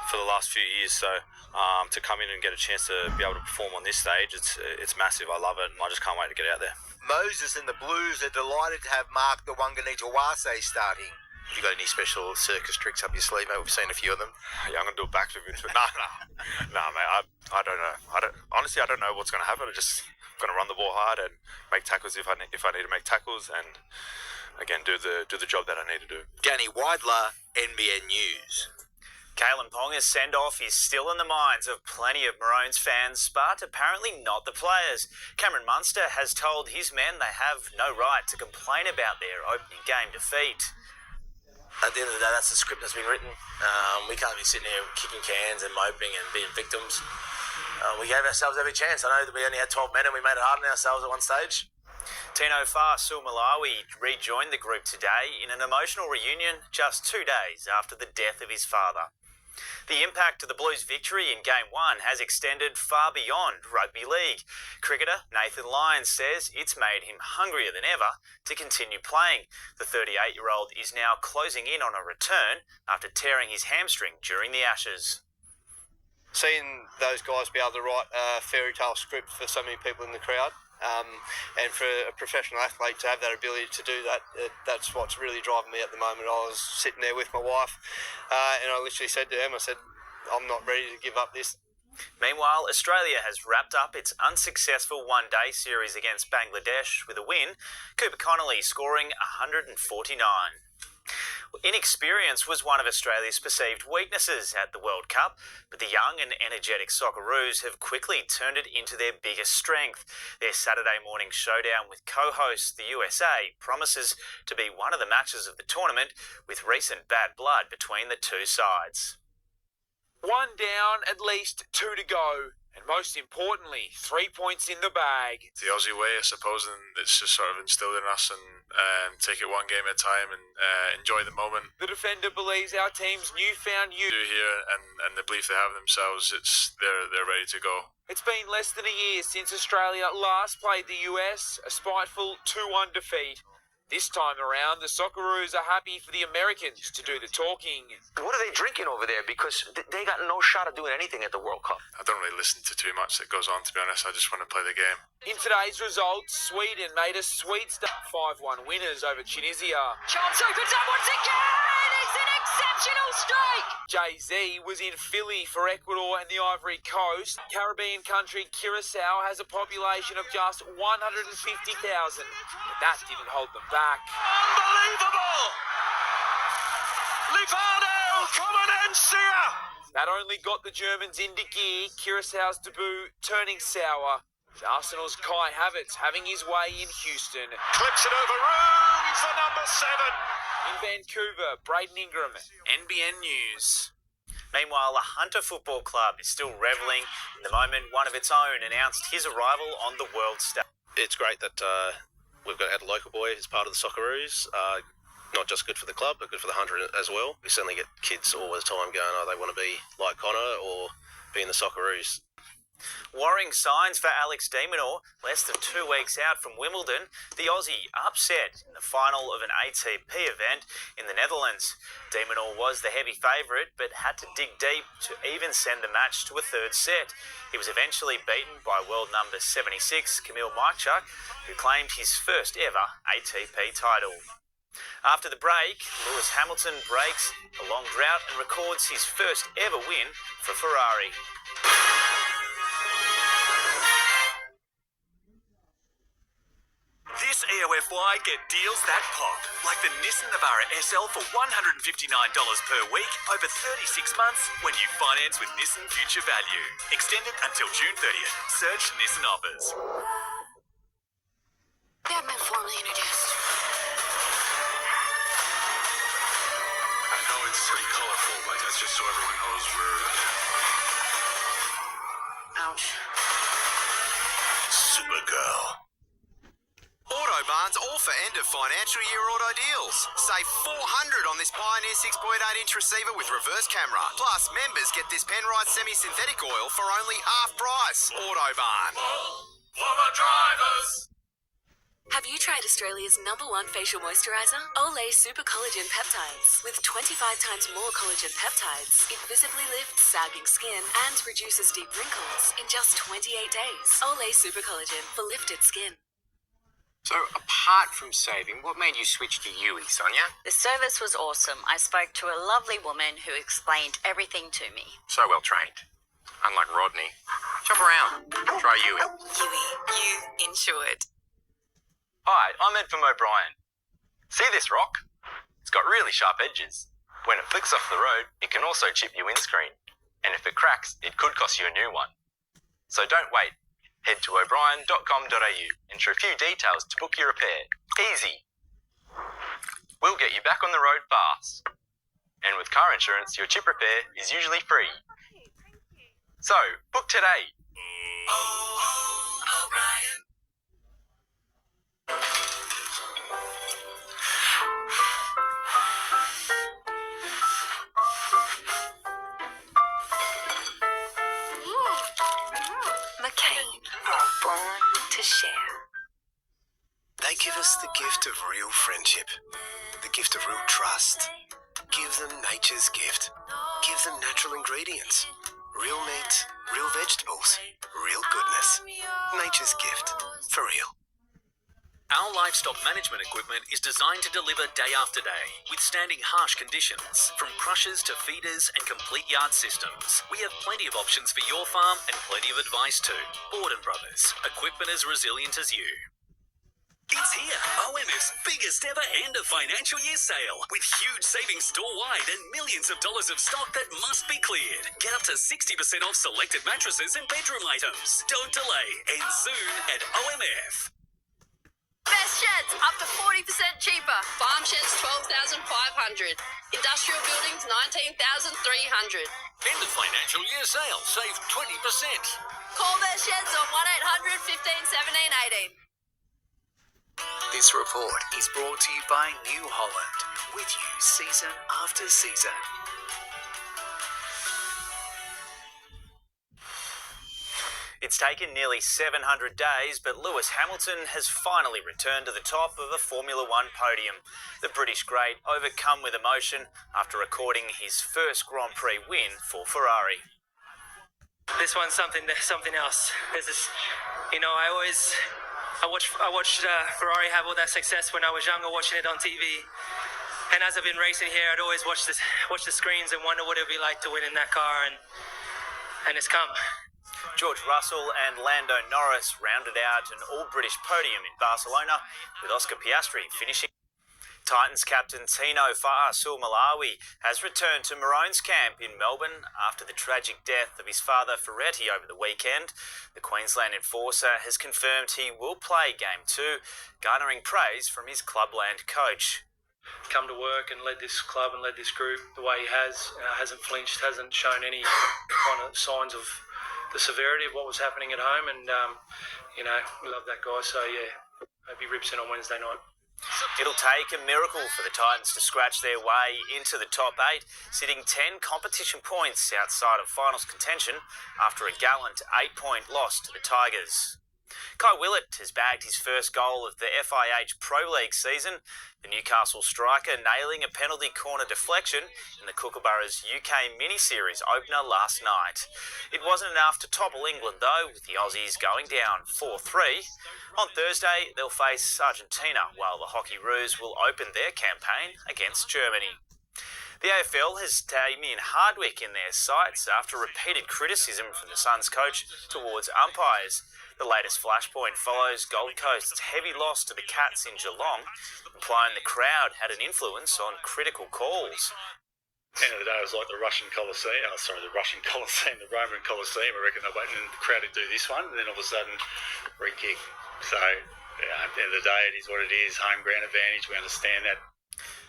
for the last few years. So to come in and get a chance to be able to perform on this stage, it's massive. I love it, and I just can't wait to get out there. Moses and the Blues are delighted to have Mark the Wanganitawase starting. Have you got any special circus tricks up your sleeve, mate? We've seen a few of them. Yeah, I'm going to do a backflip into it. No, mate. I don't know. Honestly, I don't know what's going to happen. I'm just going to run the ball hard and make tackles if I need to make tackles, and again do the job that I need to do. Danny Weidler, NBN News. Kalen Ponga's send-off is still in the minds of plenty of Maroons fans, but apparently not the players. Cameron Munster has told his men they have no right to complain about their opening game defeat. At the end of the day, that's the script that's been written. We can't be sitting here kicking cans and moping and being victims. We gave ourselves every chance. I know that we only had 12 men and we made it hard on ourselves at one stage. Tino Malawi rejoined the group today in an emotional reunion just 2 days after the death of his father. The impact of the Blues' victory in Game 1 has extended far beyond rugby league. Cricketer Nathan Lyons says it's made him hungrier than ever to continue playing. The 38-year-old is now closing in on a return after tearing his hamstring during the Ashes. Seeing those guys be able to write a fairy tale script for so many people in the crowd, and for a professional athlete to have that ability to do that, that's what's really driving me at the moment. I was sitting there with my wife and I literally said to Em, I said, I'm not ready to give up this. Meanwhile, Australia has wrapped up its unsuccessful one-day series against Bangladesh with a win, Cooper Connolly scoring 149. Inexperience was one of Australia's perceived weaknesses at the World Cup, but the young and energetic Socceroos have quickly turned it into their biggest strength. Their Saturday morning showdown with co-hosts the USA promises to be one of the matches of the tournament, with recent bad blood between the two sides. One down, at least 2 to go. And most importantly, 3 points in the bag. The Aussie way, I suppose, and it's just sort of instilled in us, and take it one game at a time and enjoy the moment. The defender believes our team's newfound youth Here and the belief they have in themselves, they're ready to go. It's been less than a year since Australia last played the US, a spiteful 2-1 defeat. This time around, the Socceroos are happy for the Americans to do the talking. What are they drinking over there? Because they got no shot at doing anything at the World Cup. I don't really listen to too much that goes on, to be honest. I just want to play the game. In today's results, Sweden made a sweet start, 5-1 winners over Tunisia. Chance opens up once again! It's an exceptional strike! Jay-Z was in Philly for Ecuador and the Ivory Coast. Caribbean country Curacao has a population of just 150,000. But that didn't hold them back. Unbelievable! Lipano Comanencia! That only got the Germans into gear. Curaçao's debut turning sour. Arsenal's Kai Havertz having his way in Houston. Clips it over room for number 7. In Vancouver, Braden Ingram, NBN News. Meanwhile, the Hunter Football Club is still revelling in the moment one of its own announced his arrival on the world stage. It's great that we've had a local boy as part of the Socceroos. Not just good for the club, but good for the Hunter as well. We certainly get kids all the time going, they want to be like Connor or be in the Socceroos. Worrying signs for Alex de Minaur. Less than 2 weeks out from Wimbledon, the Aussie upset in the final of an ATP event in the Netherlands. De Minaur was the heavy favourite, but had to dig deep to even send the match to a third set. He was eventually beaten by world number 76, Kamil Majchuk, who claimed his first ever ATP title. After the break, Lewis Hamilton breaks a long drought and records his first ever win for Ferrari. This EOFY, get deals that pop. Like the Nissan Navara SL for $159 per week over 36 months when you finance with Nissan Future Value. Extended until June 30th. Search Nissan offers. They have been formally introduced. I know it's pretty colorful, but that's just so everyone knows we're... Ouch. Supergirl. Autobarn's all for end of financial year auto deals. Save $400 on this Pioneer 6.8-inch receiver with reverse camera. Plus, members get this Penrite semi-synthetic oil for only half price. Autobarn. For the drivers. Have you tried Australia's #1 facial moisturiser? Olay Super Collagen Peptides. With 25 times more collagen peptides, it visibly lifts sagging skin and reduces deep wrinkles in just 28 days. Olay Super Collagen for lifted skin. So, apart from saving, what made you switch to Yui, Sonia? The service was awesome. I spoke to a lovely woman who explained everything to me. So well trained. Unlike Rodney. Shop around. Try Yui. Yui, you insured. Hi, I'm Ed from O'Brien. See this rock? It's got really sharp edges. When it flicks off the road, it can also chip your windscreen. And if it cracks, it could cost you a new one. So don't wait. Head to o'brien.com.au, enter a few details to book your repair. Easy. We'll get you back on the road fast. And with car insurance, your chip repair is usually free. So, book today. O'Brien. McCain, born to share. They give us the gift of real friendship, the gift of real trust. Give them nature's gift. Give them natural ingredients. Real meat, real vegetables, real goodness. Nature's gift, for real. Our livestock management equipment is designed to deliver day after day, withstanding harsh conditions, from crushers to feeders and complete yard systems. We have plenty of options for your farm and plenty of advice too. Borden Brothers, equipment as resilient as you. It's here, OMF's biggest ever end of financial year sale, with huge savings store-wide and millions of dollars of stock that must be cleared. Get up to 60% off selected mattresses and bedroom items. Don't delay, end soon at OMF. Best sheds, up to 40% cheaper. Farm sheds, 12,500. Industrial buildings, 19,300. End of financial year sale, save 20%. Call Best Sheds on 1-800 15 17 18. This report is brought to you by New Holland, with you season after season. It's taken nearly 700 days, but Lewis Hamilton has finally returned to the top of a Formula One podium. The British great overcome with emotion after recording his first Grand Prix win for Ferrari. This one's something else. This is, I watched Ferrari have all that success when I was younger, watching it on TV. And as I've been racing here, I'd always watch the screens and wonder what it would be like to win in that car, and it's come. George Russell and Lando Norris rounded out an all-British podium in Barcelona, with Oscar Piastri finishing. Titans captain Tino Fa'asuamaleaui has returned to Maroons camp in Melbourne after the tragic death of his father Ferretti over the weekend. The Queensland enforcer has confirmed he will play Game 2, garnering praise from his clubland coach. Come to work and led this club and led this group the way he hasn't flinched, hasn't shown any kind of signs of the severity of what was happening at home, and we love that guy, so yeah, hope he rips in on Wednesday night. It'll take a miracle for the Titans to scratch their way into the top 8, sitting 10 competition points outside of finals contention after a gallant 8-point loss to the Tigers. Kai Willett has bagged his first goal of the FIH Pro League season, the Newcastle striker nailing a penalty corner deflection in the Kookaburra's UK mini-series opener last night. It wasn't enough to topple England though, with the Aussies going down 4-3. On Thursday, they'll face Argentina, while the Hockey Roos will open their campaign against Germany. The AFL has Damien Hardwick in their sights after repeated criticism from the Suns coach towards umpires. The latest flashpoint follows Gold Coast's heavy loss to the Cats in Geelong, implying the crowd had an influence on critical calls. At the end of the day, it was like the Roman Colosseum. The Roman Colosseum. I reckon they waited and the crowd to do this one, and then all of a sudden, free kick. So, at the end of the day, it is what it is. Home ground advantage. We understand that.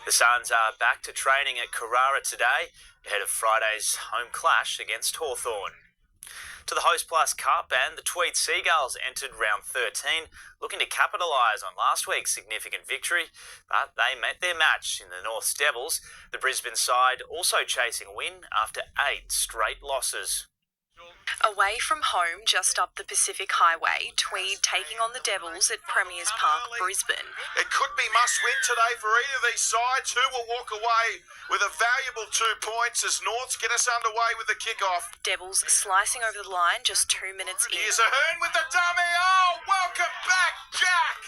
The Suns are back to training at Carrara today, ahead of Friday's home clash against Hawthorn. to the Host Plus Cup, and the Tweed Seagulls entered round 13, looking to capitalise on last week's significant victory, but they met their match in the North's Devils, the Brisbane side also chasing a win after 8 straight losses. Away from home, just up the Pacific Highway, Tweed taking on the Devils at Premiers Park, Brisbane. It could be must-win today for either of these sides, who will walk away with a valuable 2 points as Norths get us underway with the kick-off. Devils slicing over the line just 2 minutes in. Here's Ahern with the dummy. Oh, welcome back, Jack.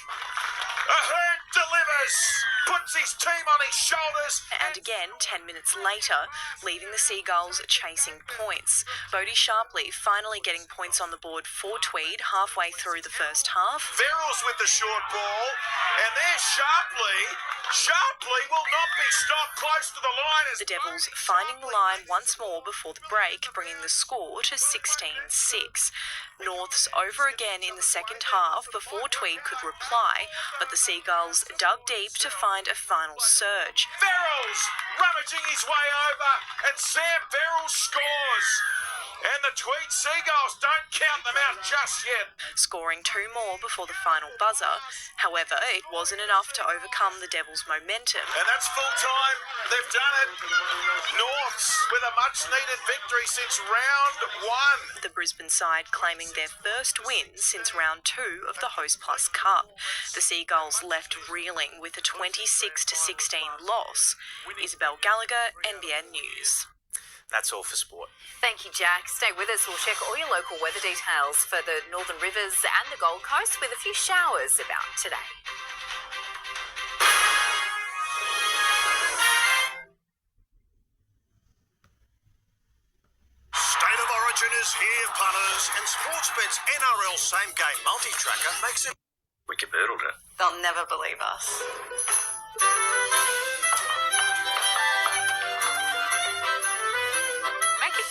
Ahern delivers, puts his team on his shoulders. And again, 10 minutes later, leaving the Seagulls chasing points. Bodie Sharpley finally getting points on the board for Tweed halfway through the first half. Verrills with the short ball, and there's Sharpley. Sharpley will not be stopped close to the line. The Devils finding the line once more before the break, bringing the score to 16-6. Norths over again in the second half before Tweed could reply, but the Seagulls dug deep to find a final surge. Verrills rummaging his way over, and Sam Verrills scores. And the Tweed Seagulls don't count them out just yet. Scoring 2 more before the final buzzer. However, it wasn't enough to overcome the Devils' momentum. And that's full time. They've done it. Norths with a much-needed victory since round 1. The Brisbane side claiming their first win since round 2 of the Host Plus Cup. The Seagulls left reeling with a 26-16 loss. Isabel Gallagher, NBN News. That's all for sport. Thank you, Jack. Stay with us. We'll check all your local weather details for the Northern Rivers and the Gold Coast with a few showers about today. State of Origin is here, punters, and Sportsbet's NRL Same Game Multi-Tracker makes it... We caboodled it. They'll never believe us.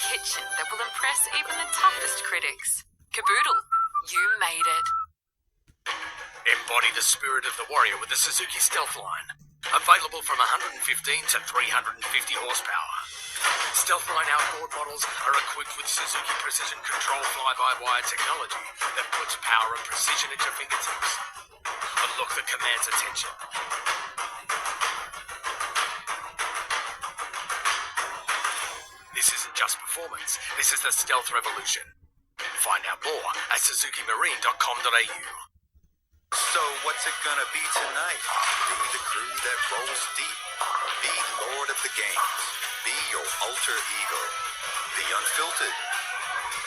Kitchen that will impress even the toughest critics. Caboodle, you made it. Embody the spirit of the warrior with the Suzuki Stealth line. Available from 115 to 350 horsepower. Stealth line outboard models are equipped with Suzuki Precision Control fly-by-wire technology that puts power and precision at your fingertips. A look that commands attention. This isn't just performance, this is the stealth revolution. Find out more at suzukimarine.com.au. So what's it gonna be tonight? Be the crew that rolls deep. Be lord of the games. Be your alter ego. Be unfiltered.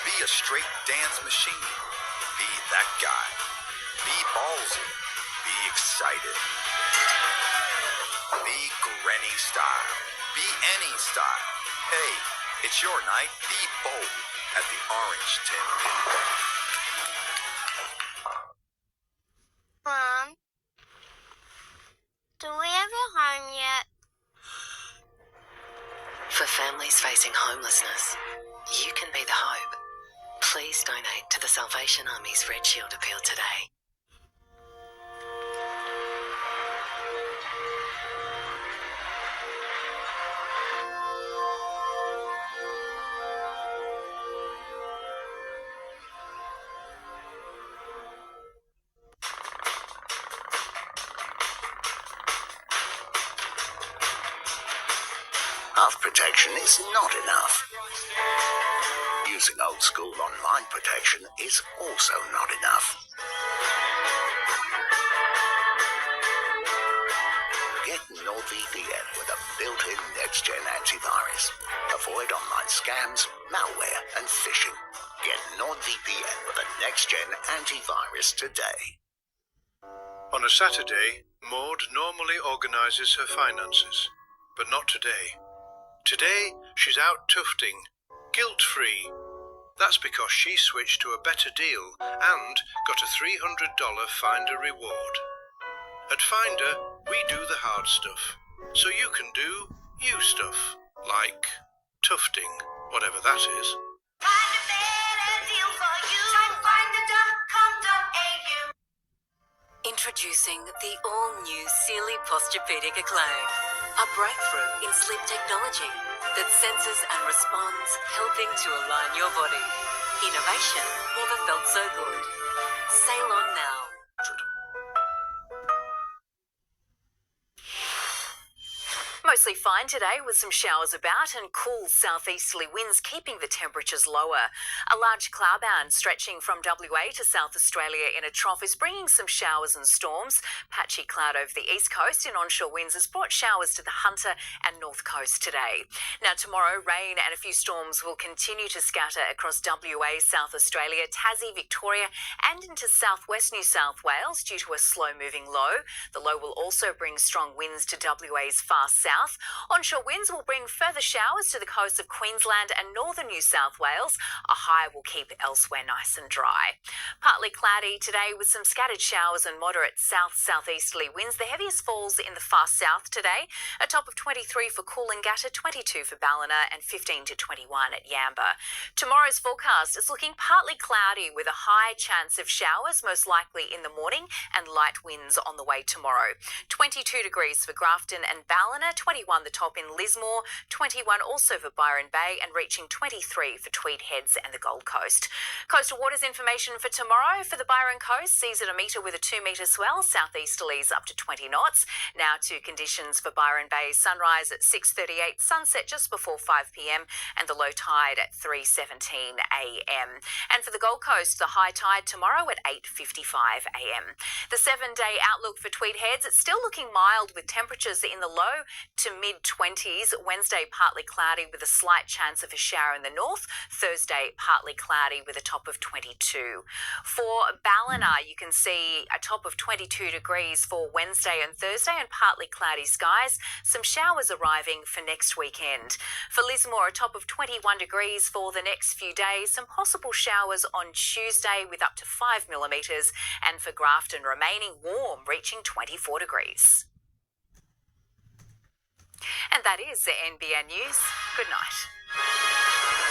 Be a straight dance machine. Be that guy. Be ballsy. Be excited. Be granny style. Be any style. Hey, it's your night. Be bold at the Orange Tin Pin. Mom, do we have a home yet? For families facing homelessness, you can be the hope. Please donate to the Salvation Army's Red Shield appeal today. Health protection is not enough. Using old school online protection is also not enough. Get NordVPN with a built-in next-gen antivirus. Avoid online scams, malware, and phishing. Get NordVPN with a next-gen antivirus today. On a Saturday, Maud normally organises her finances, but not today. Today, she's out tufting, guilt-free. That's because she switched to a better deal and got a $300 Finder reward. At Finder, we do the hard stuff, so you can do you stuff, like tufting, whatever that is. Find a better deal for you. Finder.com.au. Introducing the all-new Sealy Posturepedic Acclaim, a breakthrough in sleep technology that senses and responds, helping to align your body. Innovation never felt so good. Sail on now. Mostly fine today with some showers about and cool southeasterly winds keeping the temperatures lower. A large cloud band stretching from WA to South Australia in a trough is bringing some showers and storms. Patchy cloud over the east coast in onshore winds has brought showers to the Hunter and north coast today. Now tomorrow, rain and a few storms will continue to scatter across WA, South Australia, Tassie, Victoria and into southwest New South Wales due to a slow-moving low. The low will also bring strong winds to WA's far south. Onshore winds will bring further showers to the coast of Queensland and northern New South Wales. A high will keep elsewhere nice and dry. Partly cloudy today with some scattered showers and moderate south-southeasterly winds. The heaviest falls in the far south today. A top of 23 for Coolangatta, 22 for Ballina and 15 to 21 at Yamba. Tomorrow's forecast is looking partly cloudy with a high chance of showers, most likely in the morning, and light winds on the way tomorrow. 22 degrees for Grafton and Ballina, 21 the top in Lismore, 21 also for Byron Bay and reaching 23 for Tweed Heads and the Gold Coast. Coastal waters information for tomorrow for the Byron Coast sees at a metre with a 2 metre swell, southeasterlies up to 20 knots. Now to conditions for Byron Bay, sunrise at 6:38, sunset just before 5 p.m. and the low tide at 3:17 a.m. And for the Gold Coast, the high tide tomorrow at 8:55 a.m. The 7-day outlook for Tweed Heads, it's still looking mild with temperatures in the low to mid-20s. Wednesday, partly cloudy with a slight chance of a shower in the north. Thursday, partly cloudy with a top of 22. For Ballina, you can see a top of 22 degrees for Wednesday and Thursday and partly cloudy skies. Some showers arriving for next weekend. For Lismore, a top of 21 degrees for the next few days. Some possible showers on Tuesday with up to 5 millimetres. And for Grafton, remaining warm, reaching 24 degrees. And that is the NBN News. Good night.